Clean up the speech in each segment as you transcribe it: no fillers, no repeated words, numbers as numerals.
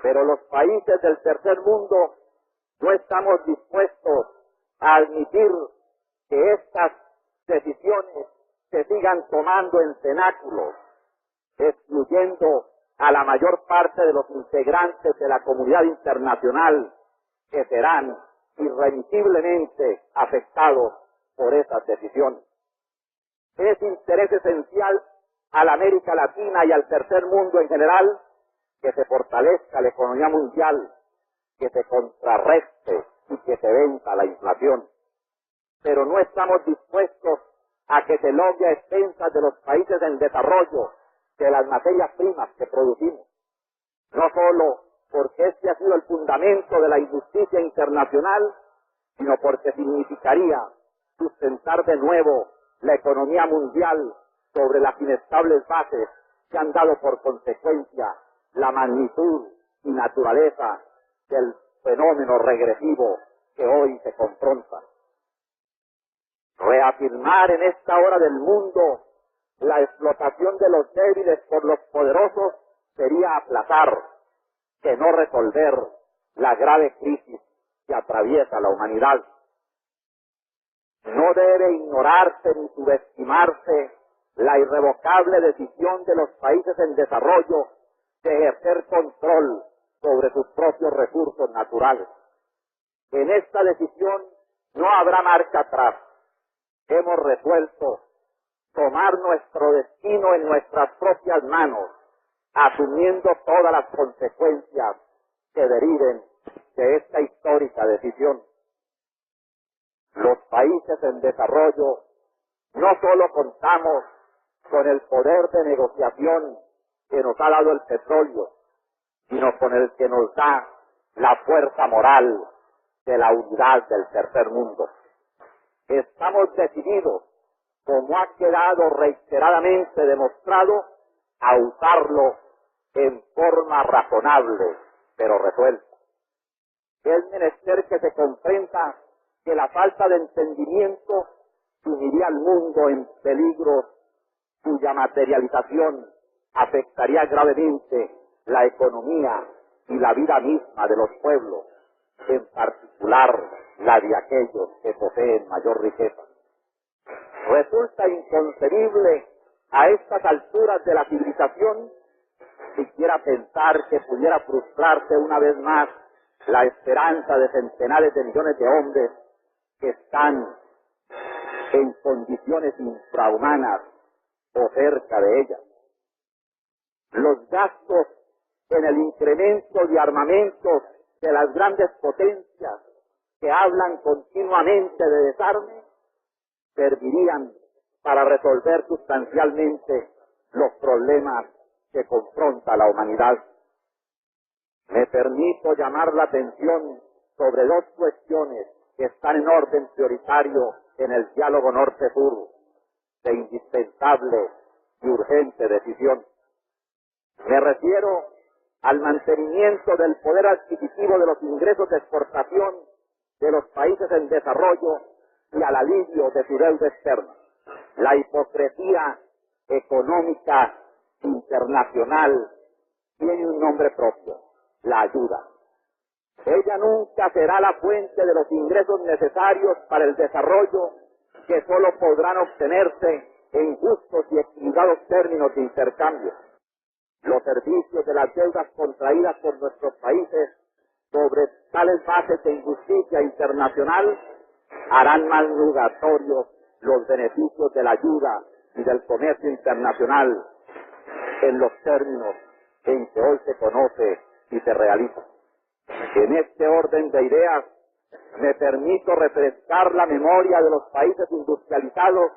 Pero los países del tercer mundo no estamos dispuestos a admitir que estas decisiones se sigan tomando en cenáculos, excluyendo a la mayor parte de los integrantes de la comunidad internacional que serán irremisiblemente afectados por esas decisiones. Es interés esencial a la América Latina y al tercer mundo en general que se fortalezca la economía mundial, que se contrarreste y que se venza la inflación. Pero no estamos dispuestos a que se logre a expensas de los países en desarrollo de las materias primas que producimos. No solo porque este ha sido el fundamento de la injusticia internacional, sino porque significaría sustentar de nuevo la economía mundial sobre las inestables bases que han dado por consecuencia la magnitud y naturaleza del fenómeno regresivo que hoy se confronta. Reafirmar en esta hora del mundo la explotación de los débiles por los poderosos sería aplazar, que no resolver la grave crisis que atraviesa la humanidad. No debe ignorarse ni subestimarse la irrevocable decisión de los países en desarrollo de ejercer control sobre sus propios recursos naturales. En esta decisión no habrá marcha atrás. Hemos resuelto tomar nuestro destino en nuestras propias manos, asumiendo todas las consecuencias que deriven de esta histórica decisión. Los países en desarrollo no solo contamos con el poder de negociación que nos ha dado el petróleo, sino con el que nos da la fuerza moral de la unidad del tercer mundo. Estamos decididos, como ha quedado reiteradamente demostrado, a usarlo en forma razonable, pero resuelta. Es menester que se comprenda que la falta de entendimiento sumiría al mundo en peligros cuya materialización afectaría gravemente la economía y la vida misma de los pueblos, en particular la de aquellos que poseen mayor riqueza. Resulta inconcebible a estas alturas de la civilización siquiera pensar que pudiera frustrarse una vez más la esperanza de centenares de millones de hombres que están en condiciones infrahumanas o cerca de ellas. Los gastos en el incremento de armamentos de las grandes potencias que hablan continuamente de desarme servirían para resolver sustancialmente los problemas que confronta la humanidad. Me permito llamar la atención sobre dos cuestiones que están en orden prioritario en el diálogo norte-sur, de indispensable y urgente decisión. Me refiero al mantenimiento del poder adquisitivo de los ingresos de exportación de los países en desarrollo y al alivio de su deuda externa. La hipocresía económica internacional tiene un nombre propio: la ayuda. Ella nunca será la fuente de los ingresos necesarios para el desarrollo, que solo podrán obtenerse en justos y equilibrados términos de intercambio. Los servicios de las deudas contraídas por nuestros países sobre tales bases de injusticia internacional harán más nugatorios los beneficios de la ayuda y del comercio internacional en los términos en que hoy se conoce y se realiza. En este orden de ideas, me permito refrescar la memoria de los países industrializados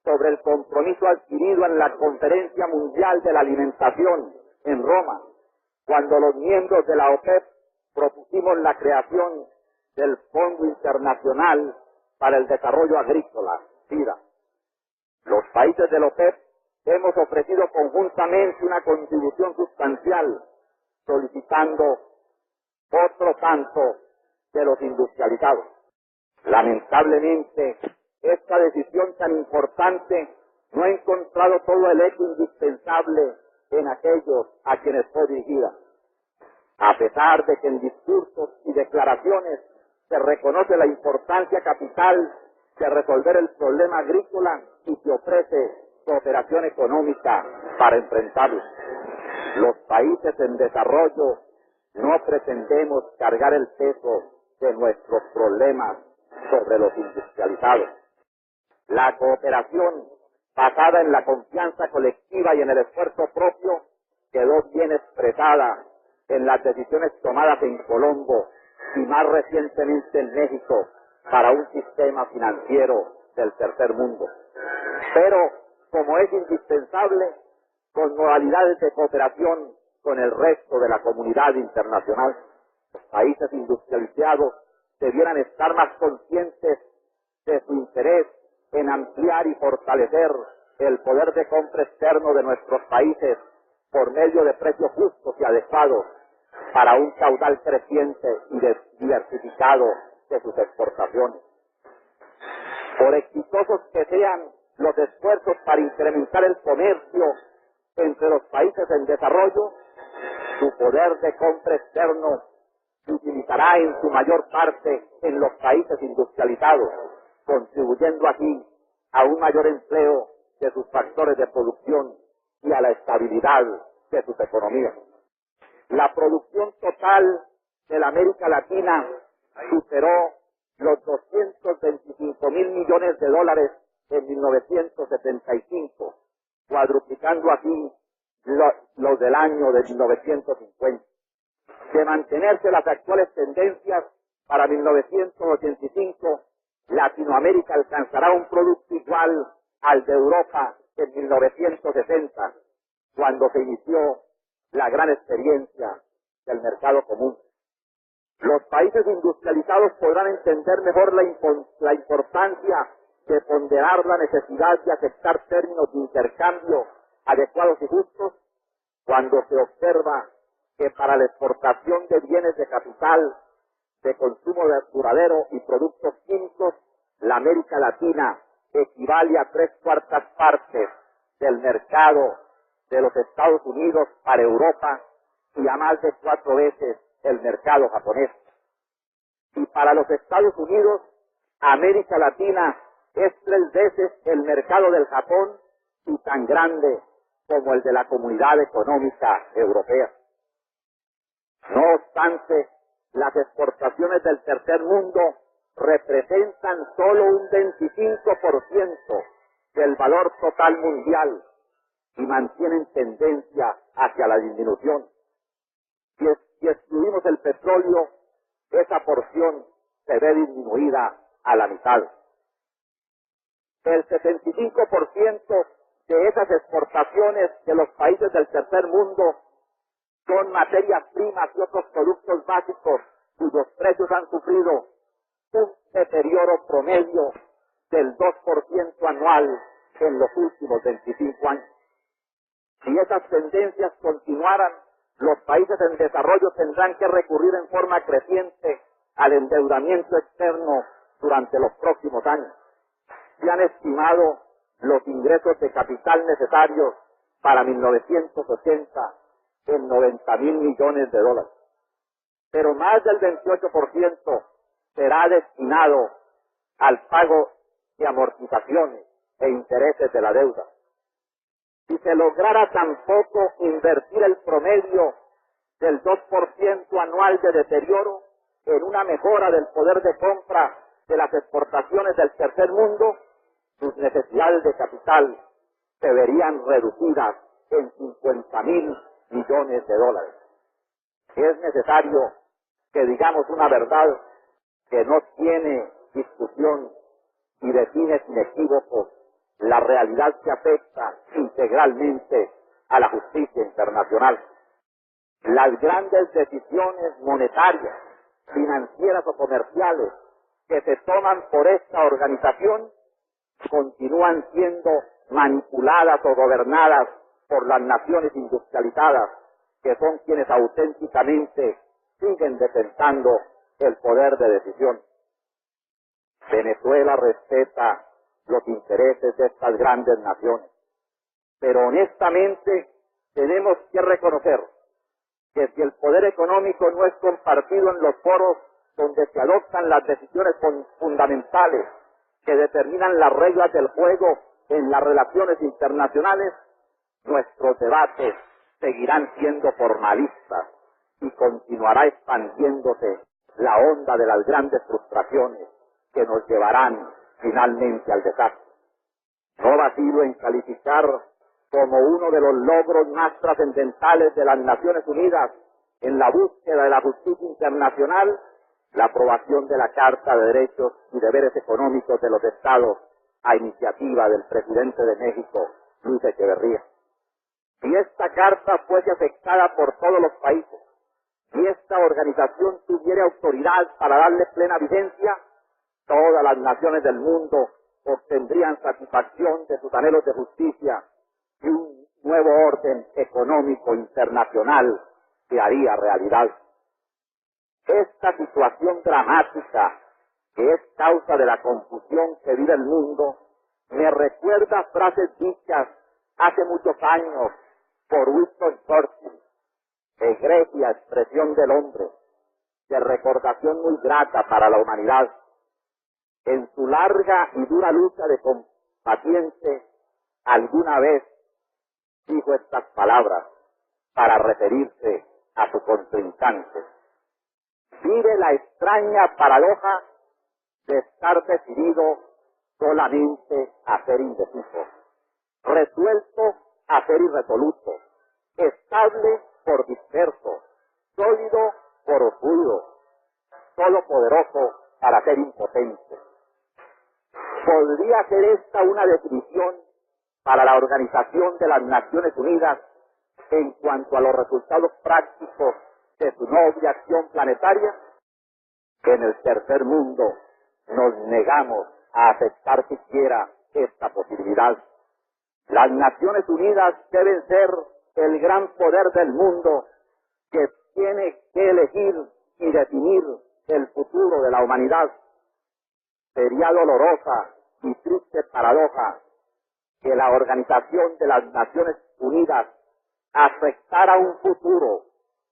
sobre el compromiso adquirido en la Conferencia Mundial de la Alimentación en Roma, cuando los miembros de la OPEP propusimos la creación del Fondo Internacional para el Desarrollo Agrícola, FIDA. Los países de la OPEP hemos ofrecido conjuntamente una contribución sustancial, solicitando otro tanto de los industrializados. Lamentablemente, esta decisión tan importante no ha encontrado todo el eco indispensable en aquellos a quienes fue dirigida. A pesar de que en discursos y declaraciones se reconoce la importancia capital de resolver el problema agrícola y se ofrece cooperación económica para enfrentarlo. Los países en desarrollo no pretendemos cargar el peso de nuestros problemas sobre los industrializados. La cooperación basada en la confianza colectiva y en el esfuerzo propio quedó bien expresada en las decisiones tomadas en Colombo y más recientemente en México para un sistema financiero del tercer mundo. Pero, como es indispensable, con modalidades de cooperación con el resto de la comunidad internacional, los países industrializados debieran estar más conscientes de su interés en ampliar y fortalecer el poder de compra externo de nuestros países por medio de precios justos y adecuados para un caudal creciente y diversificado de sus exportaciones. Por exitosos que sean los esfuerzos para incrementar el comercio entre los países en desarrollo, su poder de compra externo se utilizará en su mayor parte en los países industrializados, contribuyendo así a un mayor empleo de sus factores de producción y a la estabilidad de sus economías. La producción total de la América Latina superó los 225.000 millones de dólares en 1975, cuadruplicando así los del año de 1950. De mantenerse las actuales tendencias, para 1985, Latinoamérica alcanzará un producto igual al de Europa en 1960, cuando se inició la gran experiencia del mercado común. Los países industrializados podrán entender mejor la importancia de ponderar la necesidad de aceptar términos de intercambio adecuados y justos cuando se observa que para la exportación de bienes de capital, de consumo duradero y productos químicos, la América Latina equivale a 3/4 partes del mercado de los Estados Unidos para Europa y a más de 4 veces el mercado japonés. Y para los Estados Unidos, América Latina es 3 veces el mercado del Japón y tan grande como el de la Comunidad Económica Europea. No obstante, las exportaciones del tercer mundo representan solo un 25% del valor total mundial y mantienen tendencia hacia la disminución. Si excluimos el petróleo, esa porción se ve disminuida a la mitad. El 75% de esas exportaciones de los países del tercer mundo son materias primas y otros productos básicos cuyos precios han sufrido un deterioro promedio del 2% anual en los últimos 25 años. Si esas tendencias continuaran, los países en desarrollo tendrán que recurrir en forma creciente al endeudamiento externo durante los próximos años. Se han estimado los ingresos de capital necesarios para 1980 en 90.000 millones de dólares. Pero más del 28% será destinado al pago de amortizaciones e intereses de la deuda. Si se lograra tampoco invertir el promedio del 2% anual de deterioro en una mejora del poder de compra de las exportaciones del tercer mundo, sus necesidades de capital se verían reducidas en 50.000 millones de dólares. Es necesario que digamos una verdad que no tiene discusión y define sin equívocos la realidad que afecta integralmente a la justicia internacional. Las grandes decisiones monetarias, financieras o comerciales que se toman por esta organización continúan siendo manipuladas o gobernadas por las naciones industrializadas, que son quienes auténticamente siguen detentando el poder de decisión. Venezuela respeta los intereses de estas grandes naciones, pero honestamente tenemos que reconocer que si el poder económico no es compartido en los foros donde se adoptan las decisiones fundamentales que determinan las reglas del juego en las relaciones internacionales, nuestros debates seguirán siendo formalistas y continuará expandiéndose la onda de las grandes frustraciones que nos llevarán finalmente al desastre. No vacilo en calificar como uno de los logros más trascendentales de las Naciones Unidas en la búsqueda de la justicia internacional la aprobación de la Carta de Derechos y Deberes Económicos de los Estados a iniciativa del presidente de México, Luis Echeverría. Si esta carta fuese aceptada por todos los países, si esta organización tuviera autoridad para darle plena vigencia, todas las naciones del mundo obtendrían satisfacción de sus anhelos de justicia y un nuevo orden económico internacional se haría realidad. Esta situación dramática, que es causa de la confusión que vive el mundo, me recuerda frases dichas hace muchos años por Winston Churchill, egregia expresión del hombre, de recordación muy grata para la humanidad. En su larga y dura lucha de combatiente, alguna vez dijo estas palabras para referirse a su contrincante. Vive la extraña paradoja de estar decidido solamente a ser indeciso, resuelto a ser irresoluto, estable por disperso, sólido por fluido, solo poderoso para ser impotente. ¿Podría ser esta una definición para la Organización de las Naciones Unidas en cuanto a los resultados prácticos de su noble acción planetaria? En el tercer mundo nos negamos a aceptar siquiera esta posibilidad. Las Naciones Unidas deben ser el gran poder del mundo que tiene que elegir y definir el futuro de la humanidad. Sería dolorosa y triste paradoja que la Organización de las Naciones Unidas aceptara un futuro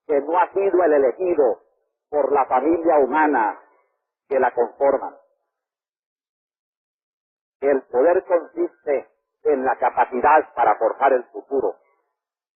que no ha sido el elegido por la familia humana que la conforman. El poder consiste en la capacidad para forjar el futuro.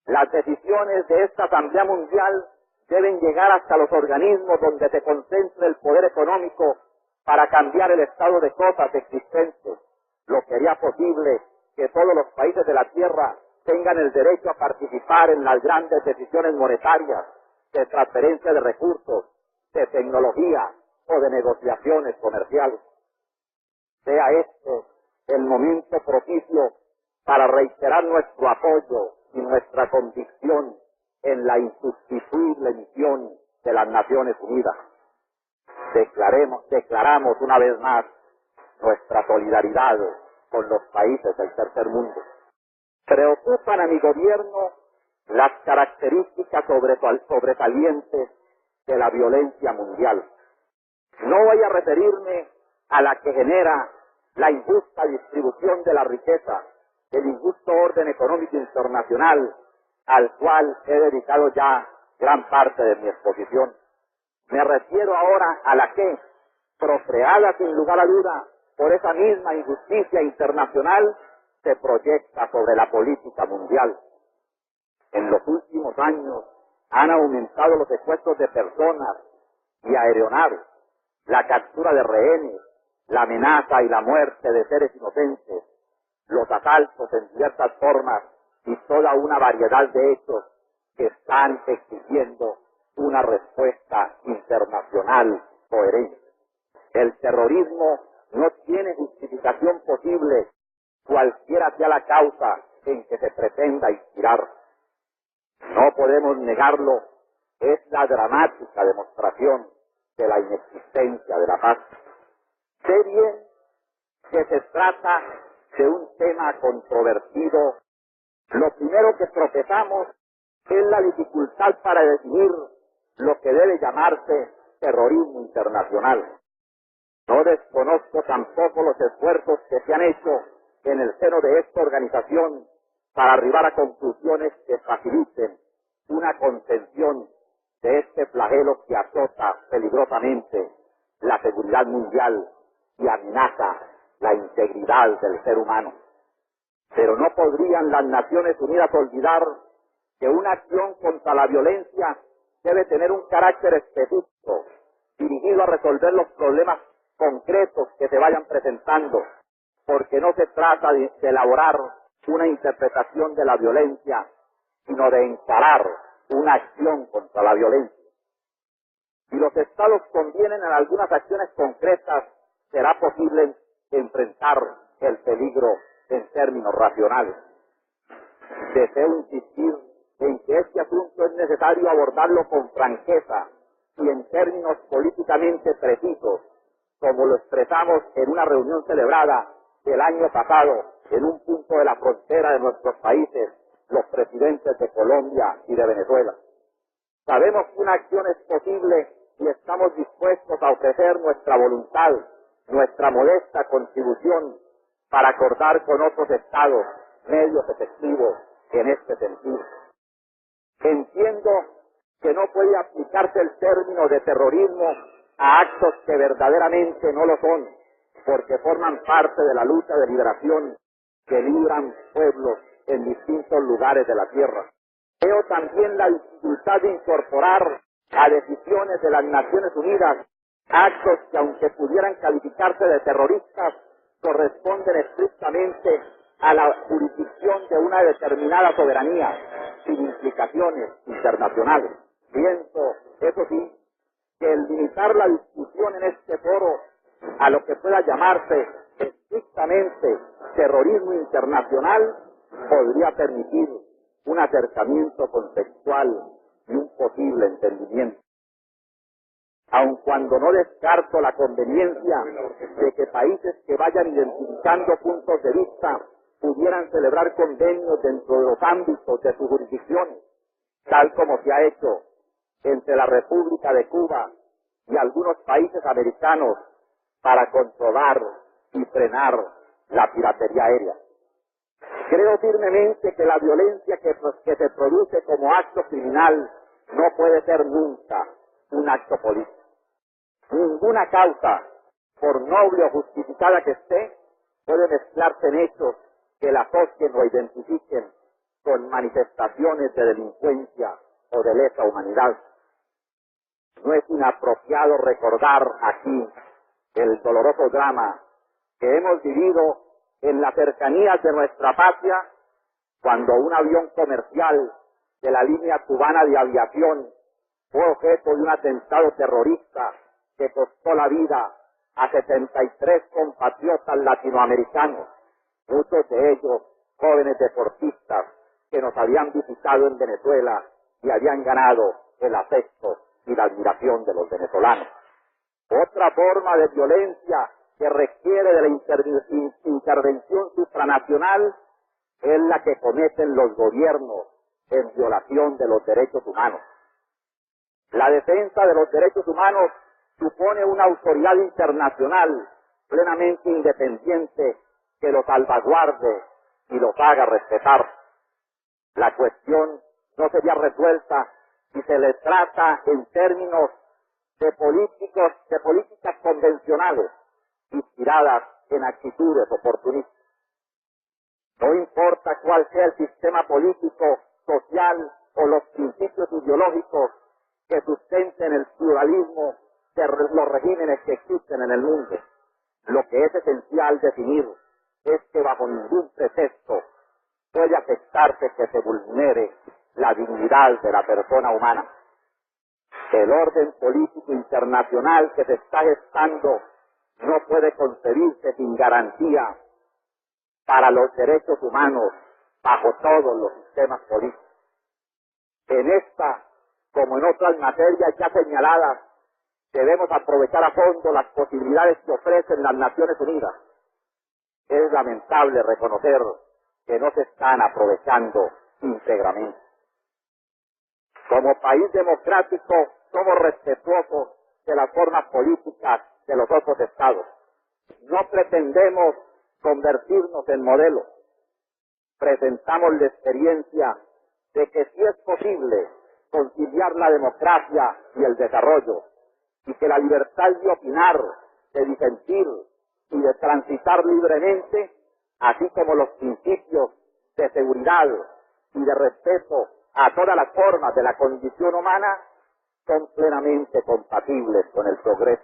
Las decisiones de esta Asamblea Mundial deben llegar hasta los organismos donde se concentre el poder económico para cambiar el estado de cosas existentes, lo que haría posible que todos los países de la Tierra tengan el derecho a participar en las grandes decisiones monetarias, de transferencia de recursos, de tecnología o de negociaciones comerciales. Sea este el momento propicio para reiterar nuestro apoyo y nuestra convicción en la insustituible misión de las Naciones Unidas. Declaramos una vez más nuestra solidaridad con los países del tercer mundo. Preocupan a mi gobierno las características sobresalientes de la violencia mundial. No voy a referirme a la que genera la injusta distribución de la riqueza, el injusto orden económico internacional, al cual he dedicado ya gran parte de mi exposición. Me refiero ahora a la que, procreada sin lugar a duda por esa misma injusticia internacional, se proyecta sobre la política mundial. En los últimos años han aumentado los secuestros de personas y aeronaves, la captura de rehenes, la amenaza y la muerte de seres inocentes, los asaltos en diversas formas y toda una variedad de hechos que están exigiendo una respuesta internacional coherente. El terrorismo no tiene justificación posible, cualquiera sea la causa en que se pretenda inspirar. No podemos negarlo, es la dramática demostración de la inexistencia de la paz. Sé bien que se trata de un tema controvertido. Lo primero que tropezamos es la dificultad para definir lo que debe llamarse terrorismo internacional. No desconozco tampoco los esfuerzos que se han hecho en el seno de esta organización para arribar a conclusiones que faciliten una contención de este flagelo que azota peligrosamente la seguridad mundial y amenaza la integridad del ser humano. Pero no podrían las Naciones Unidas olvidar que una acción contra la violencia debe tener un carácter específico, dirigido a resolver los problemas concretos que se vayan presentando, porque no se trata de elaborar una interpretación de la violencia, sino de encarar una acción contra la violencia. Si los Estados convienen en algunas acciones concretas, será posible enfrentar el peligro en términos racionales. Deseo insistir en que este asunto es necesario abordarlo con franqueza y en términos políticamente precisos, como lo expresamos en una reunión celebrada el año pasado en un punto de la frontera de nuestros países, los presidentes de Colombia y de Venezuela. Sabemos que una acción es posible y estamos dispuestos a ofrecer nuestra voluntad, nuestra modesta contribución para acordar con otros estados medios efectivos en este sentido. Entiendo que no puede aplicarse el término de terrorismo a actos que verdaderamente no lo son, porque forman parte de la lucha de liberación que libran pueblos en distintos lugares de la tierra. Veo también la dificultad de incorporar a decisiones de las Naciones Unidas actos que, aunque pudieran calificarse de terroristas, corresponden estrictamente a la jurisdicción de una determinada soberanía, sin implicaciones internacionales. Pienso, eso sí, que el limitar la discusión en este foro a lo que pueda llamarse estrictamente terrorismo internacional podría permitir un acercamiento conceptual y un posible entendimiento. Aun cuando no descarto la conveniencia de que países que vayan identificando puntos de vista pudieran celebrar convenios dentro de los ámbitos de sus jurisdicciones, tal como se ha hecho entre la República de Cuba y algunos países americanos para controlar y frenar la piratería aérea. Creo firmemente que la violencia que se produce como acto criminal no puede ser nunca un acto político. Ninguna causa, por noble o justificada que esté, puede mezclarse en hechos que la asocien o identifiquen con manifestaciones de delincuencia o de lesa humanidad. No es inapropiado recordar aquí el doloroso drama que hemos vivido en las cercanías de nuestra patria, cuando un avión comercial de la línea cubana de aviación fue objeto de un atentado terrorista que costó la vida a 73 compatriotas latinoamericanos, muchos de ellos jóvenes deportistas que nos habían visitado en Venezuela y habían ganado el afecto y la admiración de los venezolanos. Otra forma de violencia que requiere de la intervención supranacional es la que cometen los gobiernos en violación de los derechos humanos. La defensa de los derechos humanos supone una autoridad internacional plenamente independiente que los salvaguarde y los haga respetar. La cuestión no sería resuelta si se le trata en términos de políticas convencionales inspiradas en actitudes oportunistas. No importa cuál sea el sistema político, social o los principios ideológicos que sustenten el pluralismo de los regímenes que existen en el mundo. Lo que es esencial definir es que bajo ningún pretexto puede aceptarse que se vulnere la dignidad de la persona humana. El orden político internacional que se está gestando no puede concebirse sin garantía para los derechos humanos bajo todos los sistemas políticos. En esta, como en otras materias ya señaladas, debemos aprovechar a fondo las posibilidades que ofrecen las Naciones Unidas. Es lamentable reconocer que no se están aprovechando íntegramente. Como país democrático, somos respetuosos de las formas políticas de los otros estados. No pretendemos convertirnos en modelos. Presentamos la experiencia de que sí es posible conciliar la democracia y el desarrollo, y que la libertad de opinar, de disentir y de transitar libremente, así como los principios de seguridad y de respeto a todas las formas de la condición humana, son plenamente compatibles con el progreso.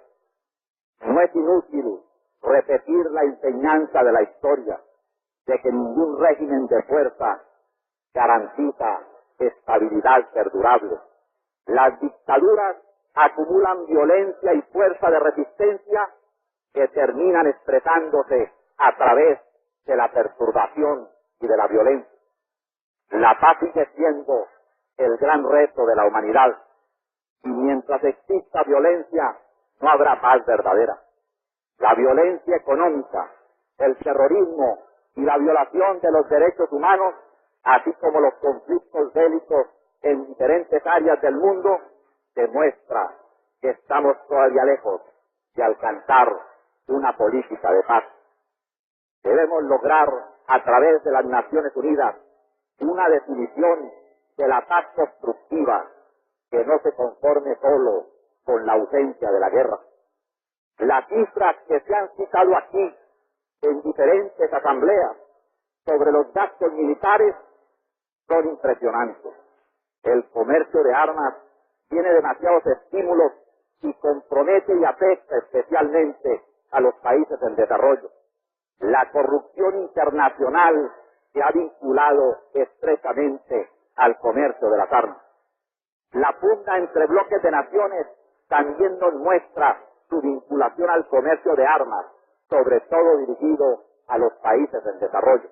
No es inútil repetir la enseñanza de la historia de que ningún régimen de fuerza garantiza estabilidad perdurable. Las dictaduras acumulan violencia y fuerza de resistencia que terminan expresándose a través de la perturbación y de la violencia. La paz sigue siendo el gran reto de la humanidad, y mientras exista violencia no habrá paz verdadera. La violencia económica, el terrorismo y la violación de los derechos humanos, así como los conflictos bélicos en diferentes áreas del mundo, demuestra que estamos todavía lejos de alcanzar una política de paz. Debemos lograr a través de las Naciones Unidas una definición de la paz constructiva que no se conforme solo con la ausencia de la guerra. Las cifras que se han citado aquí en diferentes asambleas sobre los gastos militares son impresionantes. El comercio de armas tiene demasiados estímulos y compromete y afecta especialmente a los países en desarrollo. La corrupción internacional se ha vinculado estrechamente al comercio de las armas. La pugna entre bloques de naciones también nos muestra su vinculación al comercio de armas, sobre todo dirigido a los países en desarrollo.